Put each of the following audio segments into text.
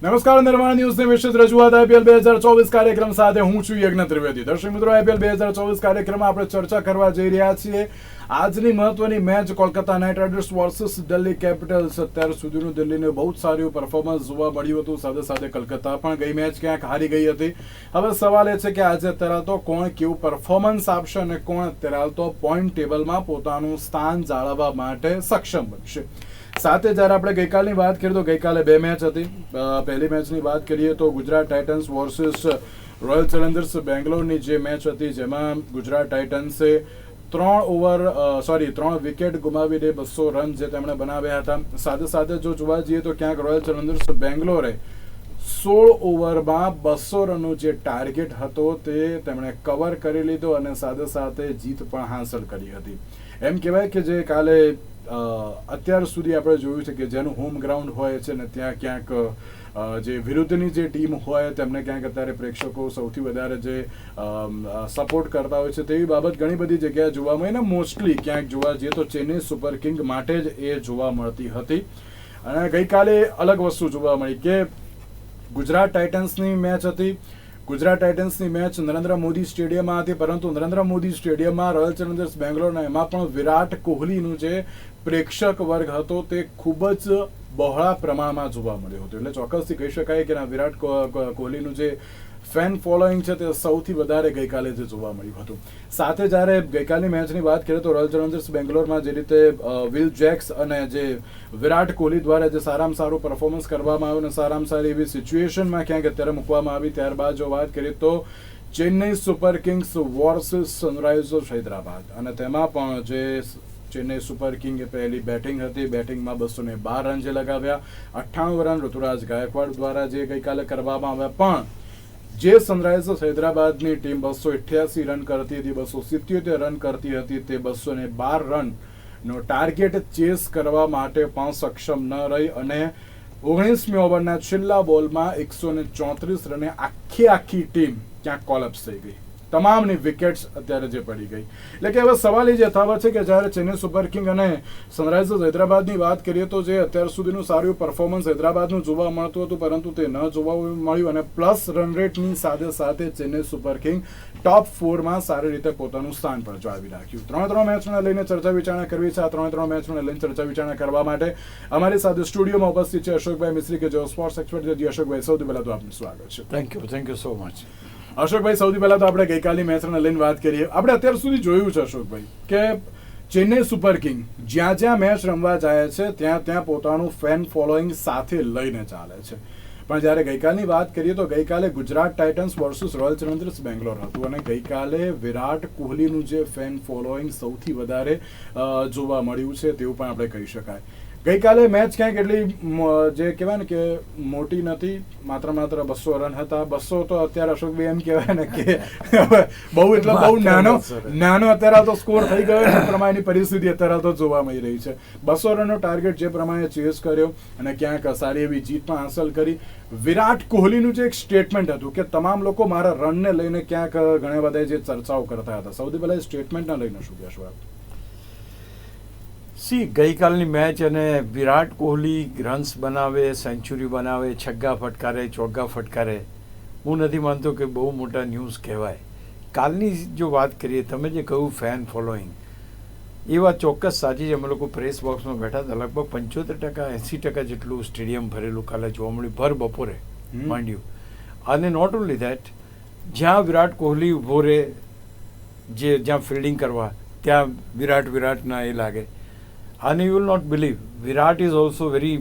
નમસ્કાર, નિર્માણ ન્યૂઝની વિશેષ રજૂઆત IPL 2024 કાર્યક્રમ સાથે હું છું યજ્ઞ ત્રિવેદી. દર્શક મિત્રો, IPL 2024 કાર્યક્રમમાં આપણે ચર્ચા કરવા જઈ રહ્યા છીએ આજની મહત્વની match Kolkata night riders versus Delhi Capitals. અત્યાર સુધીનું દિલ્હીને બહુ જ સારું પરફોર્મન્સ જોવા મળ્યું હતું. સાથે સાથે કલકત્તા પણ ગઈ મેચ ક્યાંક હારી ગઈ હતી. હવે સવાલ એ છે કે આજે અત્યારે તો કોણ કેવું પરફોર્મન્સ આપશે અને કોણ અત્યારે તો પોઈન્ટ ટેબલમાં પોતાનું સ્થાન જાળવવા માટે સક્ષમ બનશે. સાથે જ્યારે આપણે ગઈકાલની વાત કરીએ તો ગઈકાલે બે મેચ હતી. પહેલી મેચની વાત કરીએ તો Gujarat Titans versus Royal Challengers બેંગ્લોરની જે મેચ હતી, જેમાં ગુજરાત ટાઇટન્સે 3 વિકેટ ગુમાવીને 200 રન જે તેમણે બનાવ્યા હતા. સાથે સાથે જો જોવા જઈએ તો ક્યાંક રોયલ ચેલેન્જર્સ બેંગ્લોરે 16 ઓવરમાં 200 રનનો જે ટાર્ગેટ હતો તે તેમણે કવર કરી લીધો અને સાથે સાથે જીત પણ હાંસલ કરી હતી. એમ કહેવાય કે જે કાલે અત્યાર સુધી આપણે જોયું છે કે જેનું હોમ ગ્રાઉન્ડ હોય છે ને ત્યાં ક્યાંક જે વિરુદ્ધની જે ટીમ હોય તેમને ક્યાંક અત્યારે પ્રેક્ષકો સૌથી વધારે જે સપોર્ટ કરતા હોય છે તેવી બાબત ઘણી બધી જગ્યાએ જોવા મળી ને મોસ્ટલી ક્યાંક જોવા જઈએ તો ચેન્નઈ સુપર કિંગ માટે જ એ જોવા મળતી હતી. અને ગઈકાલે અલગ વસ્તુ જોવા મળી કે ગુજરાત ટાઇટન્સની મેચ હતી. ગુજરાત ટાઇટન્સની મેચ નરેન્દ્ર મોદી સ્ટેડિયમમાં હતી, પરંતુ નરેન્દ્ર મોદી સ્ટેડિયમમાં રોયલ ચેલેન્જર્સ બેંગ્લોરના એમાં પણ વિરાટ કોહલીનું જે પ્રેક્ષક વર્ગ હતો તે ખૂબ જ બહોળા પ્રમાણમાં જોવા મળ્યો હતો. એટલે ચોક્કસથી કહી શકાય કે વિરાટ કોહલીનું જે ફેન ફોલોઈંગ છે તે સૌથી વધારે ગઈકાલે જે જોવા મળ્યું હતું. સાથે જ્યારે ગઈકાલની મેચની વાત કરીએ તો રોયલ ચેલેન્જર્સ બેંગ્લોરમાં જે રીતે વિલ જેક્સ અને જે વિરાટ કોહલી દ્વારા જે સારામાં સારું પરફોર્મન્સ કરવામાં આવ્યું અને સારામાં સારી એવી સિચ્યુએશનમાં ક્યાંક અત્યારે મૂકવામાં આવી, ત્યારબાદ જો વાત કરીએ તો Chennai super Kings versus Sunrisers Hyderabad, અને તેમાં પણ જે ચેન્નઈ સુપર કિંગે પહેલી બેટિંગ હતી, બેટિંગમાં 212 રન જે લગાવ્યા, 98 રન ઋતુરાજ ગાયકવાડ દ્વારા જે ગઈકાલે કરવામાં આવ્યા. પણ જે સનરાઇઝર્સ હૈદરાબાદની ટીમ 288 રન કરતી હતી, 277 રન કરતી હતી, તે 212 રનનો ટાર્ગેટ ચેસ કરવા માટે પણ સક્ષમ ન રહી અને 19મી ઓવરના છેલ્લા બોલમાં 134 રને આખી ટીમ ક્યાંક કોલેપ્સ થઈ ગઈ. તમામની વિકેટ્સ અત્યારે જે પડી ગઈ. એટલે કે હવે સવાલ એ જ યથાવત છે કે જ્યારે ચેન્નઈ સુપર કિંગ અને સનરાઇઝર્સ હૈદરાબાદની વાત કરીએ તો જે અત્યાર સુધીનું સારું પરફોર્મન્સ હૈદરાબાદનું જોવા મળતું હતું, પરંતુ તે ન જોવા મળ્યું અને પ્લસ રન રેટની સાથે સાથે ચેન્નઈ સુપર કિંગ ટોપ 4માં સારી રીતે પોતાનું સ્થાન પણ જાળવી રાખ્યું. 3 મેચને લઈને ચર્ચા વિચારણા કરવી છે. આ 3 મેચને લઈને ચર્ચા વિચારણા કરવા માટે અમારી સાથે સ્ટુડિયોમાં ઉપસ્થિત છે અશોકભાઈ મિસ્ત્રી, કે જેઓ સ્પોર્ટ્સ એક્સપર્ટ છે. અશોકભાઈ, સૌથી પહેલા તો આપનું સ્વાગત છે. Thank you so much. Ashokbhai, સૌથી પહેલા તો આપણે ગઈકાલની મેચને લઈને વાત કરીએ. આપણે અત્યાર સુધી જોયું છે અશોકભાઈ કે ચેન્નઈ સુપર કિંગ જ્યાં મેચ રમવા જાય છે ત્યાં પોતાનું ફેન ફોલોઈંગ સાથે લઈને ચાલે છે. પણ જ્યારે ગઈકાલની વાત કરીએ તો ગઈકાલે Gujarat Titans versus Royal Challengers Bangalore હતું અને ગઈકાલે વિરાટ કોહલીનું જે ફેન ફોલોઈંગ સૌથી વધારે જોવા મળ્યું છે તેવું પણ આપણે કહી શકાય. ગઈકાલે મેચ ક્યાંક એટલી જે કહેવાય ને કે મોટી નથી, માત્ર 200 રન હતા. 200 તો અત્યારે અશોકભાઈ એમ કહેવાય ને કે બહુ નાનો અત્યારે તો સ્કોર થઈ ગયો એ પ્રમાણેની પરિસ્થિતિ અત્યારે તો જોવા મળી રહી છે. 200 રનનો ટાર્ગેટ જે પ્રમાણે ચેસ કર્યો અને ક્યાંક સારી એવી જીત પણ હાંસલ કરી. વિરાટ કોહલીનું જે એક સ્ટેટમેન્ટ હતું કે તમામ લોકો મારા રનને લઈને ક્યાંક ઘણા બધા જે ચર્ચાઓ કરતા હતા, સૌથી પહેલા સ્ટેટમેન્ટને લઈને શું કહેશો આપ? ગઈકાલની મેચ અને વિરાટ કોહલી રન્સ બનાવે, સેન્ચુરી બનાવે, છગ્ગા ફટકારે, ચોગ્ગા ફટકારે, હું નથી માનતો કે બહુ મોટા ન્યૂઝ કહેવાય. કાલની જો વાત કરીએ, તમે જે કહ્યું ફેન ફોલોઈંગ, એ વાત ચોક્કસ સાચી છે. અમે લોકો પ્રેસ બોક્સમાં બેઠા હતા, લગભગ 75% 80% જેટલું સ્ટેડિયમ ભરેલું કાલે જોવા મળ્યું, ભર બપોરે માંડ્યું. અને નોટ ઓનલી દેટ, જ્યાં વિરાટ કોહલી ઊભો રહે, જ્યાં ફિલ્ડિંગ કરવા, ત્યાં વિરાટના એ લાગે. અને you will not believe, Virat is also very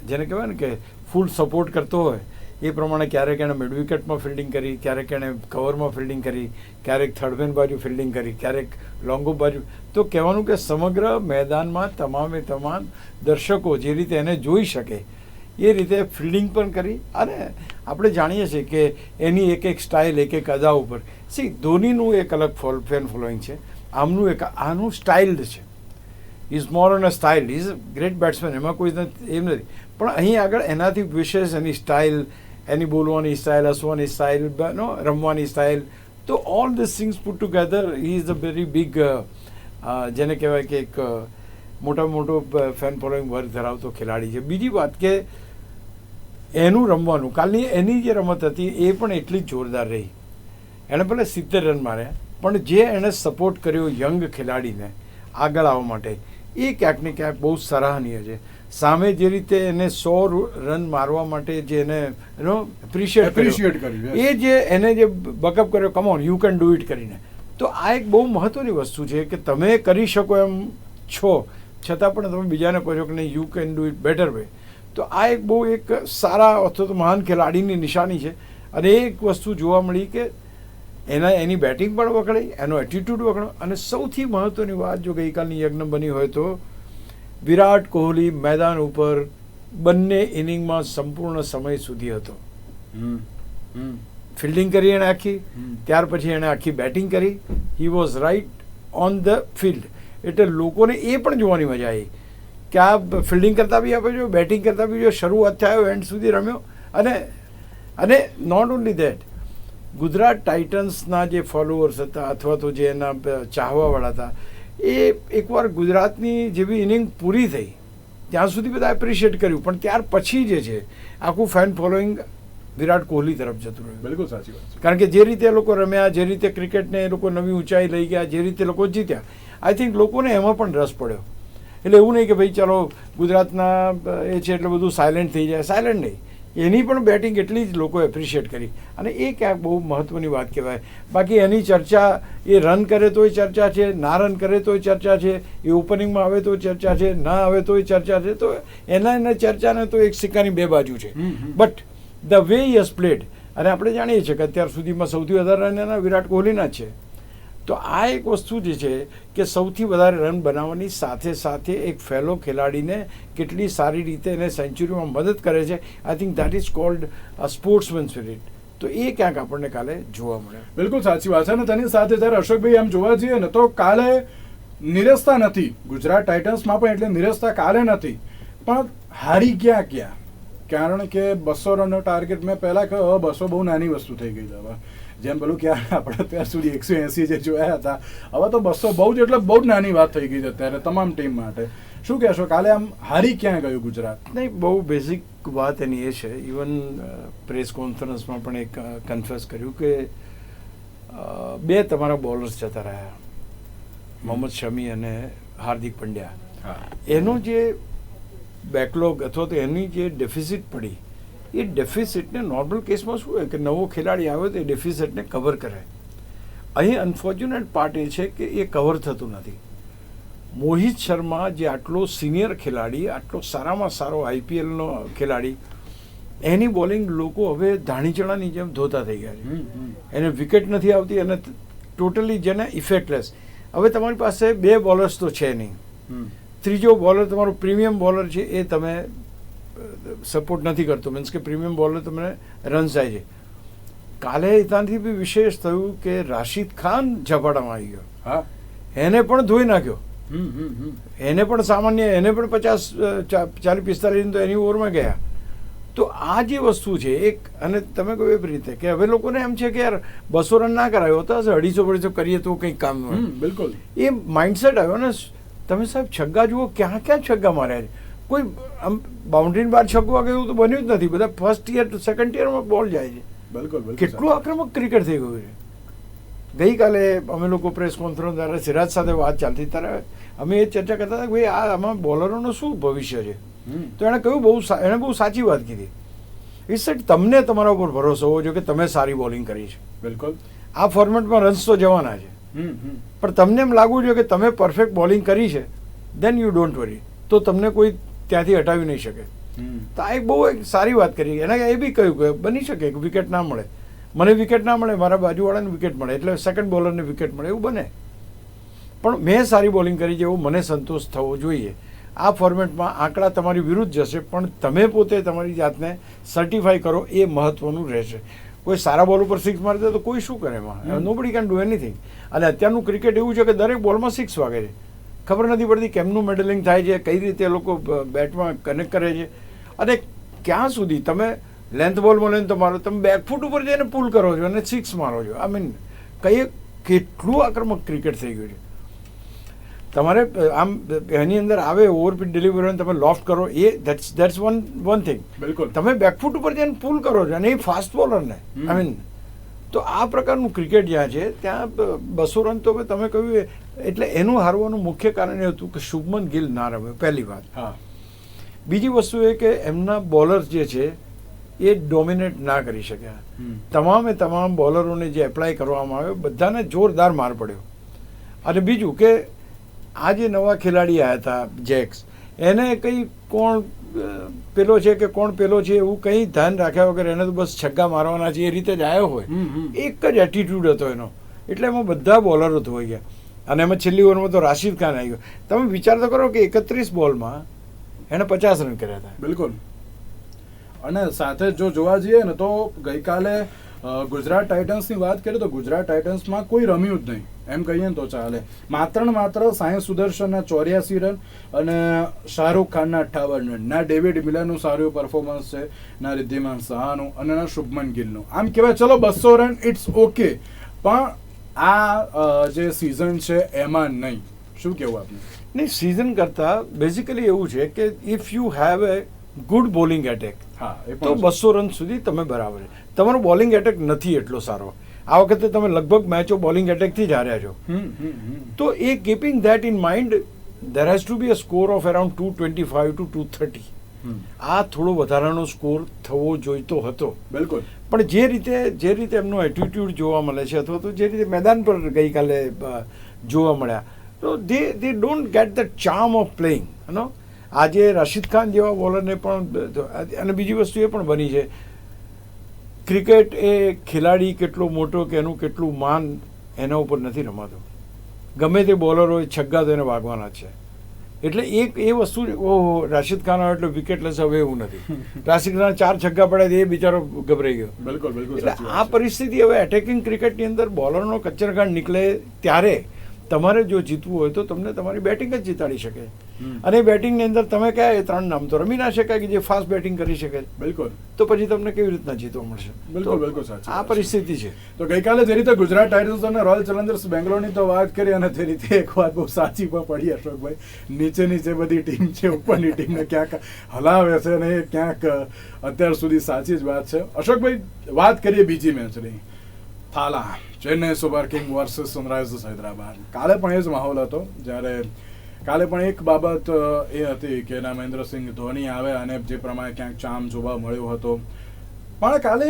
જેને કહેવાય ને કે ફૂલ સપોર્ટ કરતો હોય એ પ્રમાણે ક્યારેક એણે મિડ વિકેટમાં ફિલ્ડિંગ કરી, ક્યારેક એણે કવરમાં ફિલ્ડિંગ કરી, ક્યારેક થર્ડ મેન બાજુ ફિલ્ડિંગ કરી, ક્યારેક લોંગ ઓફ બાજુ. તો કહેવાનું કે સમગ્ર મેદાનમાં તમામ દર્શકો જે રીતે એને જોઈ શકે એ રીતે ફિલ્ડિંગ પણ કરી. અને આપણે જાણીએ છીએ કે એની એક સ્ટાઇલ, એક અદા ઉપર ધોનીનું એક અલગ ફેન ફોલોઈંગ છે, આનું સ્ટાઇલ્ડ છે. Is more on a style. Is a great batsman, એમાં કોઈ એમ નથી. પણ અહીં આગળ એનાથી વિશેષ એની સ્ટાઇલ, એની બોલવાની સ્ટાઇલ, હસવાની સ્ટાઇલ, રમવાની સ્ટાઇલ, તો all this things put together he is a very big, જેને કહેવાય કે એક મોટો ફેન ફોલોઈંગ વર્ગ ધરાવતો ખેલાડી છે. બીજી વાત કે એનું રમવાનું, કાલની એની જે રમત હતી એ પણ એટલી જ જોરદાર રહી. એણે ભલે 70 રન માર્યા, પણ જે એણે સપોર્ટ કર્યો યંગ ખેલાડીને આગળ આવવા માટે, એ ક્યાંક ને ક્યાંક બહુ સરાહનીય છે. સામે જે રીતે એને 100 રન મારવા માટે જે એને એપ્રિશિએટ કર્યું, એ જે એને જે બકઅપ કર્યો, come on you can do it કરીને, તો આ એક બહુ મહત્ત્વની વસ્તુ છે કે તમે કરી શકો એમ છો, છતાં પણ તમે બીજાને કહો છો કે નહીં you can do it better way. તો આ એક બહુ એક સારા અથવા તો મહાન ખેલાડીની નિશાની છે. અને એક વસ્તુ જોવા મળી કે એની બેટિંગ પણ વખણાઈ, એનો એટીટ્યૂડ વખણો, અને સૌથી મહત્ત્વની વાત જો ગઈકાલની યજ્ઞ બની હોય તો વિરાટ કોહલી મેદાન ઉપર બંને ઇનિંગમાં સંપૂર્ણ સમય સુધી હતો. ફિલ્ડિંગ કરી એણે આખી, ત્યાર પછી એણે આખી બેટિંગ કરી. He was right on the field. એટલે લોકોને એ પણ જોવાની મજા આવી કે આ ફિલ્ડિંગ કરતાં બી આપે જો, બેટિંગ કરતાં બી જો, શરૂઆત થયો એન્ડ સુધી રમ્યો. અને નોટ ઓનલી દેટ, ગુજરાત ટાઇટન્સના જે ફોલોઅર્સ હતા અથવા તો જે એના ચાહવાવાળા હતા, એ એકવાર ગુજરાતની જેવી ઇનિંગ પૂરી થઈ ત્યાં સુધી બધા એપ્રિશિએટ કર્યું, પણ ત્યાર પછી જે છે આખું ફેન ફોલોઈંગ વિરાટ કોહલી તરફ જતું રહ્યું. બિલકુલ સાચી વાત છે. કારણ કે જે રીતે એ લોકો રમ્યા, જે રીતે ક્રિકેટને એ લોકો નવી ઊંચાઈ લઈ ગયા, જે રીતે લોકો જીત્યા, આઈ થિંક લોકોને એમાં પણ રસ પડ્યો. એટલે એવું નહીં કે ભાઈ ચાલો ગુજરાતના એ છે એટલે બધું સાયલેન્ટ થઈ જાય, સાયલેન્ટ નહીં, એની પણ બેટિંગ એટલી જ લોકો એપ્રિશિએટ કરી. અને એ ક્યાંક બહુ મહત્ત્વની વાત કહેવાય. બાકી એની ચર્ચા, એ રન કરે તોય ચર્ચા છે, ના રન કરે તોય ચર્ચા છે, એ ઓપનિંગમાં આવે તો ચર્ચા છે, ના આવે તોય ચર્ચા છે. તો એના ચર્ચાને તો એક સિક્કાની બે બાજુ છે. But the way he has played, અને આપણે જાણીએ છીએ કે અત્યાર સુધીમાં સૌથી વધારે રન એના વિરાટ કોહલીના જ છે. તો આ એક વસ્તુ જે છે કે સૌથી વધારે રન બનાવવાની સાથે સાથે એક ફેલો ખેલાડીને કેટલી સારી રીતે એને સેન્ચુરીમાં મદદ કરે છે. I think that is called sportsman spirit. તો એ ક્યાંક આપણને કાલે જોવા મળે. બિલકુલ સાચી વાત છે. અને તેની સાથે જ્યારે અશોકભાઈ આમ જોવા જઈએ ને તો કાલે નિરસતા નથી ગુજરાત ટાઇટન્સમાં, પણ એટલે નિરસતા કાલે નથી, પણ હારી ક્યાં કારણ કે 200 રનનો ટાર્ગેટ મેં પહેલાં કહ્યું, 200 બહુ નાની વસ્તુ થઈ ગઈ છે. હવે જેમ પેલું કે આપણે અત્યાર સુધી 180 જે જોયા હતા, હવે તો 200 બહુ જ એટલે બહુ જ નાની વાત થઈ ગઈ છે અત્યારે તમામ ટીમ માટે. શું કહેશો, કાલે આમ હારી ક્યાં ગયું ગુજરાત? નહીં, બહુ બેઝિક વાત એની એ છે. ઇવન પ્રેસ કોન્ફરન્સમાં પણ એક કન્ફેસ કર્યું કે 2 તમારા બોલર્સ જતા રહ્યા, મોહમ્મદ શમી અને હાર્દિક પંડ્યા. એનો જે બેકલોગ અથવા તો એની જે ડેફિસિટ પડી, એ ડેફિસિટને નોર્મલ કેસમાં શું હોય કે નવો ખેલાડી આવે તો એ ડેફિસિટને કવર કરે. અહીં અનફોર્ચ્યુનેટ પાર્ટ એ છે કે એ કવર થતું નથી. મોહિત શર્મા જે આટલો સિનિયર ખેલાડી, આટલો સારામાં સારો આઈપીએલનો ખેલાડી, એની બોલિંગ લોકો હવે ધાણીચણાની જેમ ધોતા થઈ ગયા છે. એને વિકેટ નથી આવતી અને ટોટલી જેને ઇફેક્ટલેસ. હવે તમારી પાસે 2 બોલર્સ તો છે નહીં, ત્રીજો બોલર તમારો પ્રીમિયમ બોલર છે એ તમે સપોર્ટ નથી કરતો, મીન્સ કે પ્રીમિયમ બોલર તમને રન્સ થાય છે. કાલે ત્યાંથી બી વિશેષ થયું કે રાશિદ ખાન ઝપાટામાં આવી ગયો. હા, એને પણ ધોઈ નાખ્યો. એને પણ સામાન્ય, એને પણ 40-45 તો એની ઓવરમાં ગયા. તો આ જે વસ્તુ છે એક, અને તમે કહો એવી રીતે કે હવે લોકોને એમ છે કે યાર 200 રન ના કરાયો તો 250 કરીએ તો કંઈક કામ. બિલકુલ એ માઇન્ડસેટ આવ્યો ને. તમે સાહેબ છગ્ગા જુઓ, ક્યાં છગ્ગા માર્યા છે. કોઈ આમ બાઉન્ડ્રીની બહાર છગ્ગો વાગે એવું તો બન્યું જ નથી. બધા ફર્સ્ટ યર સેકન્ડ યરમાં બોલ જાય છે. બિલકુલ કેટલું આક્રમક ક્રિકેટ થઈ ગયું છે. ગઈકાલે અમે લોકો પ્રેસ કોન્ફરન્સ દ્વારા સિરાજ સાથે વાત ચાલતી, ત્યારે અમે એ ચર્ચા કરતા હતા કે ભાઈ આમાં બોલરોનું શું ભવિષ્ય છે. તો એણે કહ્યું, એણે બહુ સાચી વાત કીધી. એ સેટ તમને તમારા ઉપર ભરોસો હોવો જોઈએ કે તમે સારી બોલિંગ કરી છે. બિલકુલ આ ફોર્મેટમાં રન્સ તો જવાના છે, પણ તમને એમ લાગવું જોઈએ કે તમે પરફેક્ટ બોલિંગ કરી છે, દેન યુ ડોન્ટ વરી. તો તમને કોઈ ત્યાંથી હટાવી નહીં શકે. તો આ એક બહુ એક સારી વાત કરી. એને એ બી કહ્યું કે બની શકે કે વિકેટ ના મળે, મને વિકેટ ના મળે, મારા બાજુવાળાને વિકેટ મળે, એટલે સેકન્ડ બોલરને વિકેટ મળે, એવું બને. પણ મેં સારી બોલિંગ કરી છે એવું મને સંતોષ થવો જોઈએ. આ ફોર્મેટમાં આંકડા તમારી વિરુદ્ધ જશે, પણ તમે પોતે તમારી જાતને સર્ટિફાઈ કરો એ મહત્ત્વનું રહેશે. કોઈ સારા બોલ ઉપર 6 મારી દે તો કોઈ શું કરે એમાં? Nobody can do anything. અને અત્યારનું ક્રિકેટ એવું છે કે દરેક બોલમાં 6 વાગે છે. ખબર નથી પડતી કેમનું મેડલિંગ થાય છે, કઈ રીતે લોકો બેટમાં કનેક્ટ કરે છે, અને ક્યાં સુધી તમે લેન્થ બોલમાં લઈને તો મારો, તમે બેકફૂટ ઉપર જઈને પુલ કરો છો અને 6 મારો છો. આઈ મીન કેટલું આક્રમક ક્રિકેટ થઈ ગયું છે. તમારે આમ એની અંદર આવે ઓવરપીટ ડિલિવરી તમે લોફ્ટ કરો એ દેટ્સ વન થિંગ. બિલકુલ. તમે બેકફૂટ ઉપર જઈને પુલ કરો છો અને એ ફાસ્ટ બોલરને આઈ મીન તો આ પ્રકારનું ક્રિકેટ જ્યાં છે ત્યાં 200 રન તો તમે કહ્યું એટલે એનું હારવાનું મુખ્ય કારણ એ હતું કે શુભમન ગિલ ના રમ્યો પહેલી વાત. હા. બીજી વસ્તુ એ કે એમના બોલર્સ જે છે એ ડોમિનેટ ના કરી શક્યા. તમામ બોલરોને જે એપ્લાય કરવામાં આવ્યો બધાને જોરદાર માર પડ્યો. અને બીજું કે આ જે નવા ખેલાડી આવ્યા હતા જેક્સ એને કંઈ કોણ પેલો છે કે કોણ પેલો છે એવું કંઈ ધ્યાન રાખ્યા વગર એને તો બસ છગ્ગા મારવાના છે એ રીતે જ આવ્યો હોય. એક જ એટીટ્યુડ હતો એનો એટલે એમાં બધા બોલરો ધોઈ ગયા. અને એમાં છેલ્લી ઓવરમાં તો રાશિદ ખાન આવી ગયો. તમે વિચાર તો કરો કે 31 બોલમાં એણે 50 રન કર્યા હતા. બિલકુલ. અને સાથે જો જોવા જઈએ ને તો ગઈકાલે ગુજરાત ટાઇટન્સની વાત કરીએ તો ગુજરાત ટાઇટન્સમાં કોઈ રમ્યું જ નહીં એમ કહીએ ને તો ચાલે. માત્ર ને માત્ર સાઈ સુદર્શનના 84 રન અને શાહરૂખ ખાનના 58 રન. ના ડેવિડ મિલરનું સારું પરફોર્મન્સ છે, ના રિદ્ધિમાન શાહનું અને ના શુભમન ગિલનું. આમ કહેવાય ચલો 200 રન ઇટ્સ ઓકે, પણ આ જે સિઝન છે એમાં નહીં. શું કહેવું આપને? નહીં, સિઝન કરતાં બેઝિકલી એવું છે કે if you have a good bowling attack તો 200 રન સુધી તમે બરાબર છે. તમારો બોલિંગ એટેક નથી એટલો સારો. આ વખતે તમે લગભગ મેચો બોલિંગ એટેકથી જ હાર્યા છો. તો એ keeping that in mind there has to be a score of around 225 to 230. આ થોડો વધારાનો સ્કોર થવો જોઈતો હતો. બિલકુલ. પણ જે રીતે એમનો એટીટ્યુડ જોવા મળે છે અથવા તો જે રીતે મેદાન પર ગઈકાલે જોવા મળ્યા તો they don't get the charm of playing. No આજે રાશિદ ખાન જેવા બોલરને પણ અને બીજી વસ્તુ એ પણ બની છે ક્રિકેટ એ ખેલાડી કેટલો મોટો કે એનું કેટલું માન એના ઉપર નથી રમાતું. ગમે તે બોલર હોય છગ્ગા તો એને વાગવાના છે. એટલે એ વસ્તુ ઓહો રાશિદ ખાન આવે એટલે વિકેટ લેશે હવે એવું નથી. રાશિદ ખાન 4 છગ્ગા પડ્યા એ બિચારો ગભરાઈ ગયો. બિલકુલ બિલકુલ. એટલે આ પરિસ્થિતિ હવે એટેકિંગ ક્રિકેટની અંદર બોલરનો કચ્ચરઘાટ નીકળે ત્યારે તમારે જો જીતવું હોય તો તમને તમારી બેટિંગ જ જીતાડી શકે. અને બેટિંગની અંદર તમે કયા 3 નામ તો રમી ના શકાય કે જે ફાસ્ટ બેટિંગ કરી શકે. બિલકુલ. તો પછી તમને કેવી રીતના જીતવા મળશે? બિલકુલ બિલકુલ સાચી આ પરિસ્થિતિ છે. તો ગઈકાલે જે રીતે ગુજરાત ટાઇટન્સ અને રોયલ ચેલેન્જર્સ બેંગ્લોરની તો વાત કરી અને તે રીતે એક વાત બહુ સાચી પણ પડી અશોકભાઈ. નીચે બધી ટીમ છે ઉપરની ટીમને ક્યાંક હલાવે છે અને એ ક્યાંક અત્યાર સુધી સાચી જ વાત છે. અશોકભાઈ વાત કરીએ બીજી મેચની. Thala Chennai super king versus Sunrisers Hyderabad. કાલે પણ એ જ માહોલ હતો જ્યારે કાલે પણ એક બાબત એ હતી કે ના મહેન્દ્રસિંહ ધોની આવે અને જે પ્રમાણે ક્યાંક ચામ જોવા મળ્યો હતો. પણ કાલે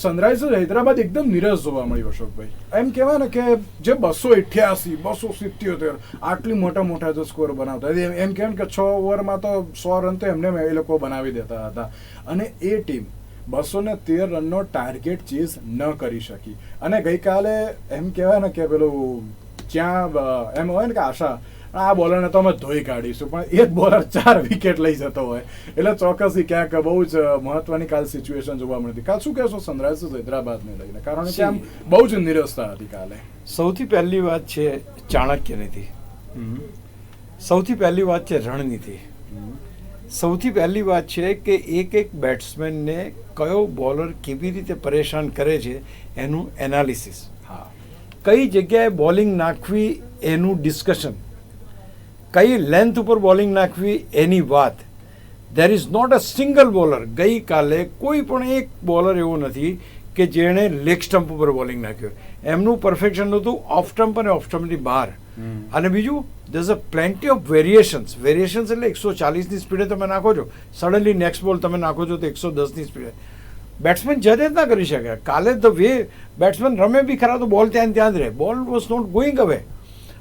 સનરાઇઝર્સ હૈદરાબાદ એકદમ નિરસ જોવા મળ્યું અશોકભાઈ. એમ કહેવાય ને કે જે 288 277 આટલી મોટા જો સ્કોર બનાવતા એમ કહેવાય કે 6 ઓવરમાં તો 100 રન તો એમને એ લોકો બનાવી દેતા હતા. અને એ ટીમ 213 રનનો ટાર્ગેટ ચેઝ ન કરી શકી. અને ગઈકાલે એમ કહેવાય ને કે પેલું જ્યાં એમ હોય ને કે આશા આ બોલરને તો અમે ધોઈ કાઢીશું, પણ એ જ બોલર 4 વિકેટ લઈ જતો હોય એટલે ચોક્કસથી ક્યાંક બહુ જ મહત્વની કાલ સિચ્યુએશન જોવા મળતી. કાલ શું કહેશો સનરાઇઝર્સ હૈદરાબાદને લઈને? કારણ કે આમ બહુ જ નિરસતા હતી કાલે. સૌથી પહેલી વાત છે ચાણક્ય નીતિ. સૌથી પહેલી વાત છે રણનીતિ. સૌથી પહેલી વાત છે કે એક બેટ્સમેનને કયો બોલર કેવી રીતે પરેશાન કરે છે એનું એનાલિસિસ. હા. કઈ જગ્યાએ બોલિંગ નાખવી એનું ડિસ્કશન, કઈ લેન્થ ઉપર બોલિંગ નાખવી એની વાત. There is not a single bowler. ગઈકાલે કોઈ પણ એક બોલર એવો નથી કે જેણે લેગ સ્ટમ્પ ઉપર બોલિંગ નાખ્યું. એમનું પરફેક્શન હતું ઓફ સ્ટમ્પ અને ઓફ સ્ટમ્પની બહાર. અને બીજું there is a plenty of variations. Variations એટલે 140ની સ્પીડે તમે નાખો છો, સડનલી નેક્સ્ટ બોલ તમે નાખો છો તો 110ની સ્પીડે. બેટ્સમેન જજ જ ના કરી શકે. કાલે ધ વે બેટ્સમેન રમે બી ખરા તો બોલ ત્યાં જ રહે. બોલ વોઝ નોટ ગોઈંગ અવે.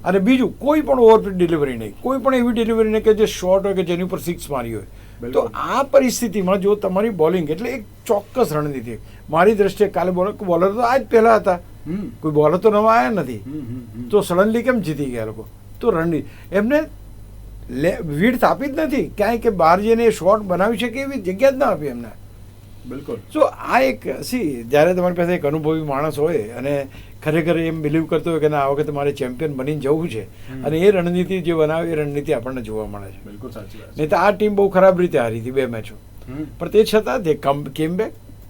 અને બીજું કોઈ પણ ઓવરપીટ ડિલિવરી નહીં, કોઈ પણ એવી ડિલિવરી નહીં કે જે શોર્ટ હોય કે જેની ઉપર 6 મારી હોય. તો આ પરિસ્થિતિમાં જો તમારી બોલિંગ એટલે એક ચોક્કસ રણનીતિ મારી દ્રષ્ટિએ કાલે બોલર તો આ જ પહેલા હતા, કોઈ બોલર તો નવા આવ્યા નથી. તો સડનલી કેમ જીતી ગયા લોકો? તો રણનીતિ એમને વિડ્થ આપી જ નથી ક્યાંય કે બહાર જઈને શોટ બનાવી શકે એવી જગ્યા જ ના આપી એમને. બિલકુલ. તો આ એક જ્યારે તમારી પાસે એક અનુભવી માણસ હોય અને ખરેખર એમ બિલીવ કરતો હોય કે ના આ વખતે મારે ચેમ્પિયન બનીને જવું છે અને એ રણનીતિ જે બનાવે એ રણનીતિ આપણને જોવા મળે છે. બિલકુલ સાચી વાત. નહીં તો આ ટીમ બહુ ખરાબ રીતે હારી હતી 2 મેચો, પણ તે છતાં તે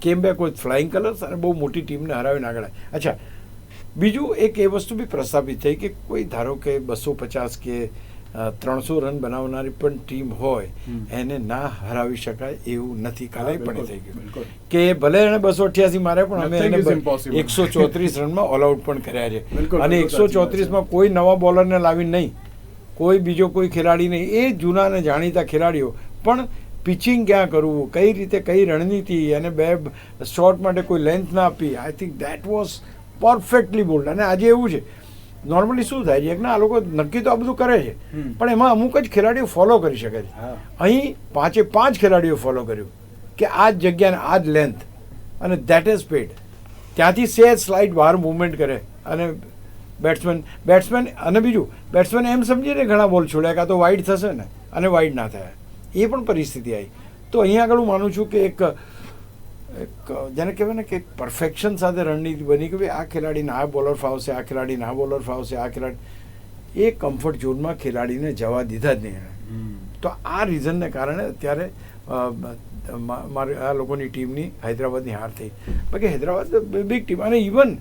કેમ બેક વિથ ફ્લાઇંગ કલર્સ અને બહુ મોટી ટીમને હરાવીને આગળ. અચ્છા, બીજું એક એ વસ્તુ બી પ્રસ્થાપિત થઈ કે કોઈ ધારો કે 250 કે 300 રન બનાવનારી પણ ટીમ હોય હમ. એને ના હરાવી શકાય એવું નથી. કાલે હા, પણ બિલકુલ, થઈ ગયું બિલકુલ. કે ભલે એને 288 મારે પણ અમે Nothing એને is impossible. 134 રનમાં ઓલ આઉટ પણ કર્યા છે. બિલકુલ, અને બિલકુલ સાચી વાત 134 માં કોઈ નવા બોલરને લાવી નહીં, કોઈ બીજો કોઈ ખેલાડી નહીં, એ જૂના અને જાણીતા ખેલાડીઓ પણ પિચિંગ ક્યાં કરવું, કઈ રીતે કઈ રણનીતિ, અને બે શોટ માટે કોઈ લેન્થ ના આપી. I think that was perfectly bold. અને આજે એવું છે નોર્મલી શું થાય છે કે ના આ લોકો નક્કી તો આ બધું કરે છે હમ. પણ એમાં અમુક જ ખેલાડીઓ ફોલો કરી શકે છે. હા. અહીં 5 ખેલાડીઓ ફોલો કર્યું કે આ જ જગ્યાને આ જ લેન્થ અને દેટ ઇઝ સ્પીડ. ત્યાંથી સેજ સ્લાઇડ બહાર મૂવમેન્ટ કરે અને બેટ્સમેન અને બીજું બેટ્સમેન એમ સમજીને ઘણા બોલ છોડ્યા કાં તો વાઇડ થશે ને, અને વાઇડ ના થયા, એ પણ પરિસ્થિતિ આવી. તો અહીંયા આગળ હું માનું છું કે એક જેને કહેવાય ને કે પરફેક્શન સાથે રણનીતિ બની કે ભાઈ આ ખેલાડીને આ બોલર ફાવશે, આ ખેલાડીને આ બોલર ફાવશે, આ ખેલાડી એ કમ્ફર્ટ ઝોનમાં ખેલાડીને જવા દીધા જ નહીં એણે. હમ. તો આ રીઝનને કારણે અત્યારે મારે આ લોકોની ટીમની હૈદરાબાદની હાર થઈ. બાકી હૈદરાબાદ બિગ ટીમ, અને ઇવન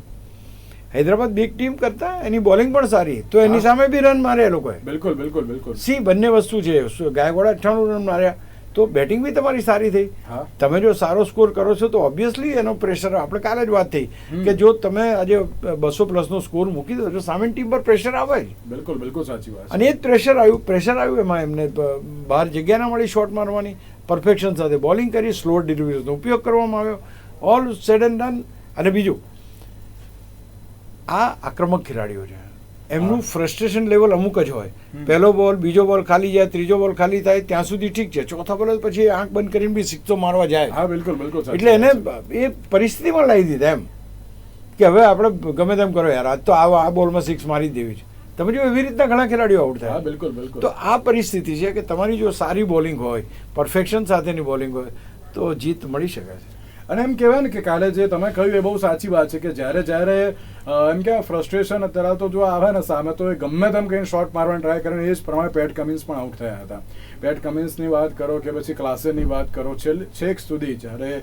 હૈદરાબાદ બિગ ટીમ કરતાં એની બોલિંગ પણ સારી, તો એની હા. સામે બી રન મારે એ લોકોએ. બિલકુલ બિલકુલ બિલકુલ. સી બંને વસ્તુ છે. ગાયકવાડે 98 રન માર્યા, તો બેટિંગ બી તમારી સારી થઈ. હા. તમે જો સારો સ્કોર કરો છો તો ઓબ્વિયસલી એનો પ્રેશર, આપણે કાલે જ વાત થઈ હમ. કે જો તમે આજે 200+ સ્કોર મૂકી દો તો સામેની ટીમ પર પ્રેશર આવે જ. બિલકુલ બિલકુલ સાચી વાત છે. અને એ જ પ્રેશર આવ્યું એમાં એમને બહાર જગ્યા ના મળી શોટ મારવાની, પરફેક્શન સાથે બોલિંગ કરી, સ્લો ડિલિવરીનો ઉપયોગ કરવામાં આવ્યો, ઓલ સેડ એન્ડ ડન. અને બીજું આ આક્રમક ખેલાડીઓ છે, એમનું હા. ફ્રસ્ટ્રેશન લેવલ અમુક જ હોય. હમ. પહેલો બોલ, બીજો બોલ ખાલી જાય, ત્રીજો બોલ ખાલી થાય ત્યાં સુધી ઠીક છે, ચોથા બોલ પછી આંખ બંધ કરીને બી સિક્સો મારવા જાય. હા બિલકુલ બિલકુલ સાચી એટલે એને વાત છે. એ પરિસ્થિતિમાં લાવી દીધા એમ કે હવે આપણે ગમે તેમ કરો યાર, આજ તો આ બોલમાં 6 મારી જ દેવી છે. તમે જો એવી રીતના ઘણા ખેલાડીઓ આઉટ હા થાય. બિલકુલ બિલકુલ. તો આ પરિસ્થિતિ છે કે તમારી જો સારી બોલિંગ હોય, પરફેક્શન સાથેની બોલિંગ હોય તો જીત મળી શકે છે. અને એમ કહેવાય ને કે કાલે જે તમે કહ્યું એ બહુ સાચી વાત છે કે જ્યારે એમ કે ફ્રસ્ટ્રેશન અત્યારે તો જો આવે ને સામે, તો એ ગમે તેમ કહીને શોટ મારવાની ટ્રાય કરે, એ જ પ્રમાણે પેટ કમિન્સ પણ આઉટ થયા હતા. પેટ કમિન્સની વાત કરો કે પછી ક્લાસેની વાત કરો, છેક સુધી જ્યારે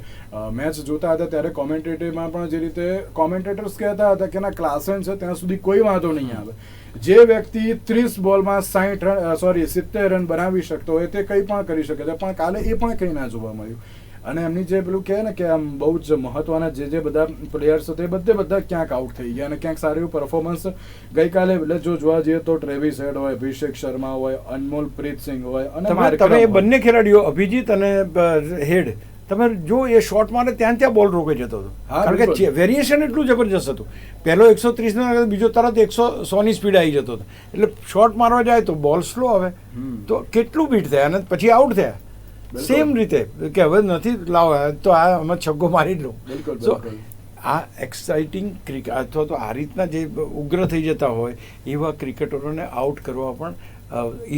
મેચ જોતા હતા ત્યારે કોમેન્ટેટરમાં પણ જે રીતે કોમેન્ટેટર્સ કહેતા હતા કે ના ક્લાસેન છે ત્યાં સુધી કોઈ વાંધો નહીં આવે. જે વ્યક્તિ 30 બોલમાં 70 રન બનાવી શકતો હોય તે કંઈ પણ કરી શકે છે, પણ કાલે એ પણ કંઈ ના જોવા મળ્યું. અને એમની જે પેલું કહે ને કે આમ બહુ જ મહત્વના જે બધા પ્લેયર્સ હતા એ બધા ક્યાંક આઉટ થઈ ગયા, અને ક્યાંક સારું એવું પરફોર્મન્સ ગઈકાલે એટલે જો જોવા જઈએ તો ટ્રેવિસ હેડ હોય, અભિષેક શર્મા હોય, અનમોલ પ્રીત સિંહ હોય, અને તમે માર્કરમ એ હોય. બંને ખેલાડીઓ અભિજીત અને હેડ, તમે જો એ શોટ મારે ત્યાં બોલ રોકે જતો હતો. હા, કારણ કે બિલકુલ. વેરિએશન એટલું જબરજસ્ત હતું. પહેલો 130 ના બીજો તરત 100 ની સ્પીડ આવી જતો હતો. એટલે શોટ મારવા જાય તો બોલ સ્લો આવે, હમ. તો કેટલું બીટ થયા અને પછી આઉટ થયા. બિલકુલ. સેમ રીતે કે હવે નથી લાવ તો આ અમે છગ્ગો મારી જ લઉં. બિલકુલ So, બિલકુલ. આ એક્સાઇટિંગ ક્રિકેટ અથવા તો આ રીતના જે ઉગ્ર થઈ જતા હોય એવા ક્રિકેટરોને આઉટ કરવા પણ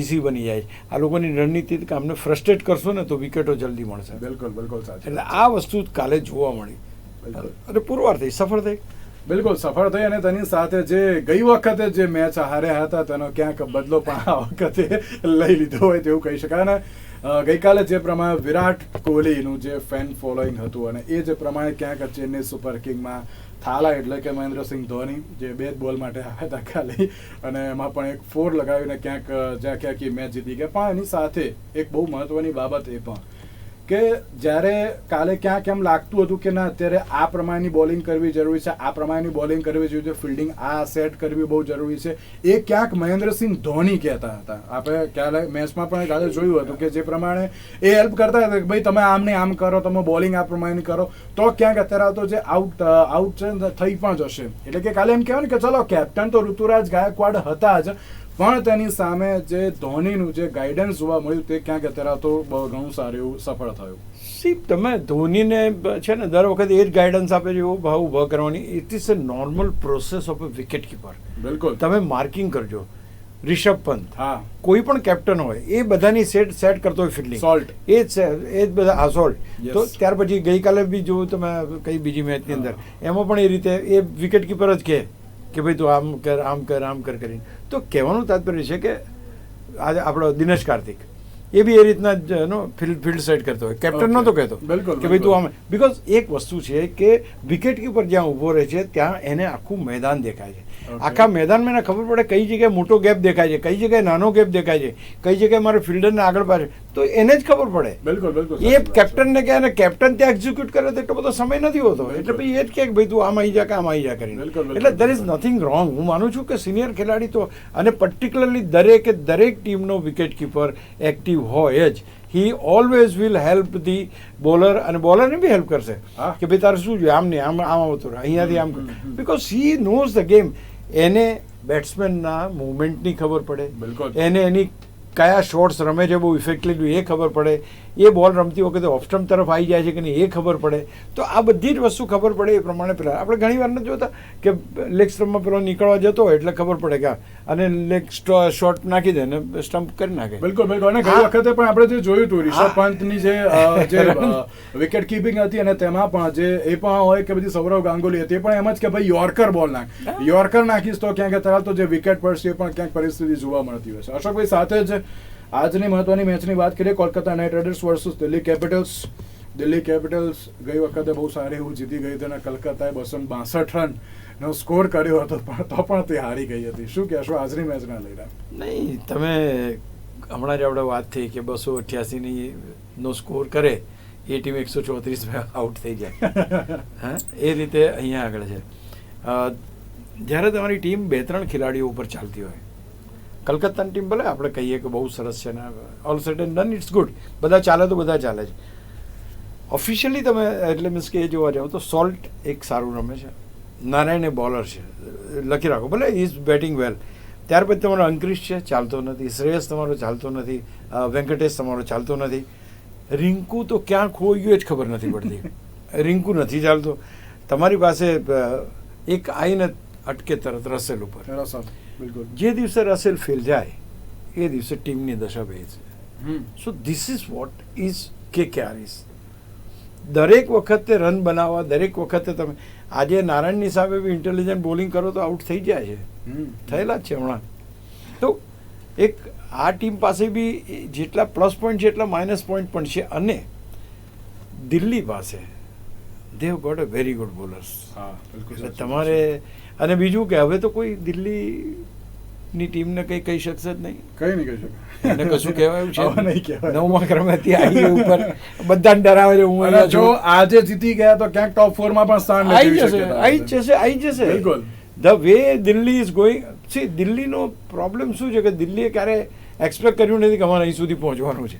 ઇઝી બની જાય. આ લોકોની રણનીતિ કે અમને ફ્રસ્ટ્રેટ કરશો ને તો વિકેટો જલ્દી મળશે. બિલકુલ બિલકુલ સાચી એટલે વાત આ વસ્તુ કાલે જોવા મળી બિલકુલ. અને પુરવાર થઈ, સફળ થઈ. બિલકુલ સફળ થઈ. અને તેની સાથે જે ગઈ વખતે જે મેચ હાર્યા હતા તેનો ક્યાંક બદલો પણ આ વખતે લઈ લીધો હોય તેવું કહી શકાય. અને ગઈકાલે જે પ્રમાણે વિરાટ કોહલીનું જે ફેન ફોલોઈંગ હતું અને એ જે પ્રમાણે ક્યાંક ચેન્નઈ સુપર કિંગમાં થાલા એટલે કે મહેન્દ્રસિંહ ધોની જે 2 બોલ માટે આવ્યા હતા ખાલી, અને એમાં પણ એક 4 લગાવીને ક્યાંક જ્યાં ક્યાંક મેચ જીતી ગયા. પણ એની સાથે એક બહુ મહત્વની બાબત એ પણ કે જ્યારે કાલે ક્યાંક એમ લાગતું હતું કે ના અત્યારે આ પ્રમાણેની બોલિંગ કરવી જરૂરી છે, આ પ્રમાણેની બોલિંગ કરવી જોઈએ છે, ફિલ્ડિંગ આ સેટ કરવી બહુ જરૂરી છે, એ ક્યાંક મહેન્દ્રસિંહ ધોની કહેતા હતા. આપણે કાલે મેચમાં પણ કાલે જોયું હતું કે જે પ્રમાણે એ હેલ્પ કરતા હતા કે ભાઈ તમે આમ નહીં આમ કરો, તમે બોલિંગ આ પ્રમાણેની કરો, તો ક્યાંક અત્યારે તો જે આઉટ છે થઈ પણ જશે. એટલે કે કાલે એમ કહેવાય ને કે ચલો કેપ્ટન તો ઋતુરાજ ગાયકવાડ હતા જ, પણ તેની સામે જે ધોનીનું જે ગાઈડન્સ જોવા મળ્યું તે ક્યાંક અત્યારે તો ઘણું સારું એવું સફળ થયું. સી તમે ધોનીને છે ને દર વખતે એ જ ગાઈડન્સ આપે છે એવો ભાવ ઊભા કરવાની. It is a normal process of a wicket keeper. બિલકુલ. તમે માર્કિંગ કરજો. રિષભ પંત, હા. કોઈ પણ કેપ્ટન હોય એ બધાની સેટ કરતો હોય ફિલ્ડિંગ, સોલ્ટ. એ જ બધા સોલ્ટ. Yes. તો ત્યાર પછી ગઈકાલે બી જોયું તમે કઈ બીજી મેચની અંદર એમાં પણ એ રીતે એ વિકેટ કીપર જ કે ભાઈ તું આમ કર આમ કર આમ કર કરીને. તો કહેવાનું તાત્પર્ય છે કે આજે આપણો દિનેશ કાર્તિક એ બી એ રીતના જ ફિલ્ડ સેટ કરતો હોય, કેપ્ટન નહોતો કહેતો બિલકુલ, કે ભાઈ તું આમ, બિકોઝ એક વસ્તુ છે કે વિકેટ કીપર જ્યાં ઊભો રહે છે ત્યાં એને આખું મેદાન દેખાય છે. આખા મેદાનમાં એને ખબર પડે કઈ જગ્યાએ મોટો ગેપ દેખાય છે, કઈ જગ્યાએ નાનો ગેપ દેખાય છે, કઈ જગ્યાએ મારે ફિલ્ડરને આગળ પાછળ, તો એને જ ખબર પડે. બિલકુલ બિલકુલ એ કેપ્ટનને કહે, અને કેપ્ટન ત્યાં એક્ઝિક્યુટ કરે તો એટલો બધો સમય નથી હોતો, એટલે પછી એ જ કહે કે ભાઈ તું આમ આવી જા કે આમ આવી જા કરીને. એટલે દેર ઇઝ નથિંગ રોંગ. હું માનું છું કે સિનિયર ખેલાડી તો, અને પર્ટિક્યુલરલી દરેક ટીમનો વિકેટ કીપર એક્ટિવ હોય જ. He always will help the bowler, અને બોલરને બી હેલ્પ કરશે કે ભાઈ તારે શું જોઈએ, આમ નહીં, આમ આવતું રહે, અહીંયાથી આમ, because he knows the game. એને બેટ્સમેનના મુવમેન્ટની ખબર પડે, એને એની કયા શોટ્સ રમે છે બહુ ઇફેક્ટિવલી એ ખબર પડે, એ બોલ રમતી વખતે ઓફ સ્ટમ્પ તરફ આવી જાય છે કે નહીં એ ખબર પડે. તો આ બધી જ વસ્તુ ખબર પડે એ પ્રમાણે પેલા આપણે ઘણી વાર નથી જોતા કે લેગ સ્ટમ્પમાં પેલો નીકળવા જતો હોય એટલે ખબર પડે કે અને લેગ શોટ નાખી દે ને સ્ટમ્પ કરી નાખે. બિલકુલ બિલકુલ. અને ગઈ વખતે પણ આપણે જે જોયું હતું રિષભ પંતની જે વિકેટ કીપિંગ હતી, અને તેમાં પણ જે એ પણ હોય કે બધી સૌરવ ગાંગુલી હતી, એ પણ એમ જ કે ભાઈ યોર્કર બોલ નાખ, યોર્કર નાખીશ તો ક્યાંક તરત તો જે વિકેટ પડશે એ પણ ક્યાંક પરિસ્થિતિ જોવા મળતી હોય છે. અશોકભાઈ, સાથે જ આજની મહત્વની મેચની વાત કરીએ, Kolkata night riders versus Delhi Capitals. Delhi Capitals ગઈ વખતે બહુ સારી એવું જીતી ગઈ હતી, અને કલકત્તાએ 262 રનનો સ્કોર કર્યો હતો, પણ તો પણ તે હારી ગઈ હતી. શું કહેશો આજની મેચના લઈને? નહીં, તમે હમણાં જ આપણે વાત થઈ કે 288 નો સ્કોર કરે એ ટીમ 134 આઉટ થઈ જાય. હા, એ રીતે અહીંયા આગળ છે. જ્યારે તમારી ટીમ 2-3 ખેલાડીઓ ઉપર ચાલતી હોય, કલકત્તાની ટીમ ભલે આપણે કહીએ કે બહુ સરસ છે ને all said and done, it's good, બધા ચાલે તો બધા ચાલે છે. ઓફિશિયલી તમે એટલે મીન્સ કે એ જોવા જાઓ તો સોલ્ટ એક સારું રમે છે, નારાયણ એ બોલર છે, લખી રાખો, ભલે ઇઝ બેટિંગ વેલ. ત્યાર પછી તમારો અંકરીશ છે, ચાલતો નથી. શ્રેયસ તમારો ચાલતો નથી. વેંકટેશ તમારો ચાલતો નથી. રિંકુ તો ક્યાં ખોઈ ગયો જ ખબર નથી પડતી. રિંકુ નથી ચાલતો. તમારી પાસે એક આઈને અટકે તરત રસેલ ઉપર. જે દિવસે રસેલ ફેલ જાય એ દિવસે ટીમની દશા બે છે. So this is what is KKR is. દરેક વખતે રન બનાવવા, દરેક વખતે તમે આજે નારાયણની સામે બી ઇન્ટેલિજન્ટ બોલિંગ કરો તો આઉટ થઈ જાય છે, થયેલા જ છે હમણાં. તો એક આ ટીમ પાસે બી જેટલા પ્લસ પોઈન્ટ છે એટલા માઇનસ પોઈન્ટ પણ છે, અને દિલ્હી પાસે they have got a very good bowlers. એટલે તમારે, અને બીજું કે હવે તો કોઈ દિલ્હીની ટીમને કંઈ કહી શકશે જ નહીં, કંઈ નહીં કહી શકે, એને કશું કહેવાયું છે નહીં કહેવાય. 9મા ક્રમેથી આવી ઉપર બધાને ડરાવે છે. હું જો આજે જીતી ગયા તો ક્યાંક ટોપ 4 માં પણ સ્થાન આવી જશે. બિલકુલ. The way Delhi is going, see દિલ્હીનો પ્રોબ્લેમ શું છે કે દિલ્હીએ ક્યારે એક્સપેક્ટ કર્યું નથી કે અમારે અહીં સુધી પહોંચવાનું છે,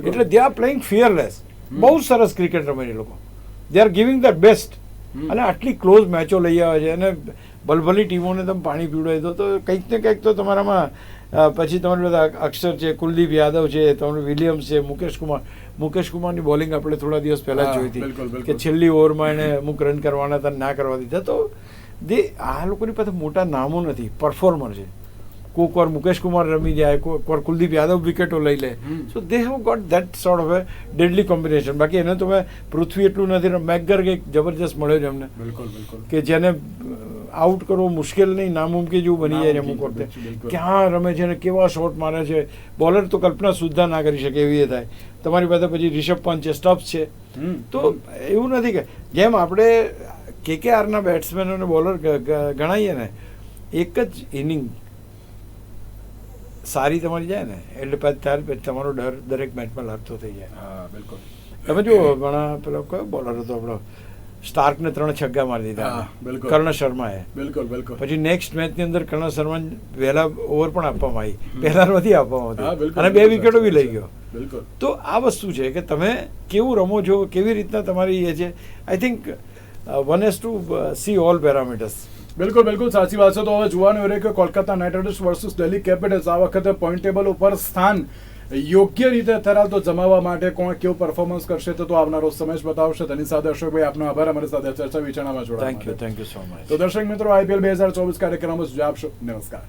એટલે દે આર પ્લેઇંગ ફિયરલેસ. બહુ સરસ ક્રિકેટ રમે એ લોકો, they are giving the best, અને આટલી ક્લોઝ મેચો લઈ આવે છે, અને ભલભલી ટીમોને તમે પાણી પીવડાવી દો તો કંઈક ને કંઈક તો તમારામાં પછી તમારે બધા અક્ષર છે, કુલદીપ યાદવ છે, તમારું વિલિયમ્સ છે, મુકેશ કુમારની બોલિંગ આપણે થોડા દિવસ પહેલા જોઈ હતી કે છેલ્લી ઓવરમાં એને અમુક રન કરવાના હતા, ના કરવા દીધા. તો આ લોકોની પાસે મોટા નામો નથી, પરફોર્મર છે. કોઈક વાર મુકેશ કુમાર રમી જાય, કોઈક વાર કુલદીપ યાદવ વિકેટો લઈ લે. So they have got that sort of a deadly combination. બાકી એને તો મેં પૃથ્વી એટલું નથી, મેકગર કંઈક જબરજસ્ત મળ્યો છે અમને, કે જેને આઉટ કરવો મુશ્કેલ નહીં, નામુમકિન જેવું બની જાય અમુક વખતે. ક્યાં રમે છે અને કેવા શોટ મારે છે, બોલર તો કલ્પના સુદ્ધા ના કરી શકે એવી એ થાય. તમારી પાસે પછી રિષભ પંત છે, સ્ટબ્સ છે. તો એવું નથી કે જેમ આપણે KKRના બેટ્સમેન અને બોલર ગણાવીએ ને, એક જ ઇનિંગ સારી તમારી જાય ને એટલે પછી તમારો ડર દરેક મેચમાં લાગતો થઈ જાય. બિલકુલ. તમે જુઓ ઘણા પેલો કયો બોલર હતો આપણો, સ્ટાર્કને 3 છગ્ગા મારી દીધા કર્ણ શર્માએ. પછી નેક્સ્ટ મેચની અંદર કર્ણ શર્માને વહેલા ઓવર પણ આપવામાં આવી, પહેલા નથી આપવામાં આવતી, અને 2 વિકેટો બી લઈ ગયો. તો આ વસ્તુ છે કે તમે કેવું રમો છો, કેવી રીતના તમારી એ છે. I think one has to see all parameters. બિલકુલ બિલકુલ સાચી વાત છે. તો હવે જોવાનું રહે કે Kolkata night riders versus Delhi Capitals આ વખતે પોઈન્ટ ટેબલ ઉપર સ્થાન યોગ્ય રીતે ધરાવતો જમાવવા માટે કોણ કેવું પરફોર્મન્સ કરશે તો આવનારો સમય જ બતાવશે. તેની સાથે અશોકભાઈ આપનો આભાર અમારી સાથે ચર્ચા વિચારણામાં જોડાવા માટે. Thank you so much. તો દર્શક મિત્રો, IPL 2024 કાર્યક્રમ જ આપશો. નમસ્કાર.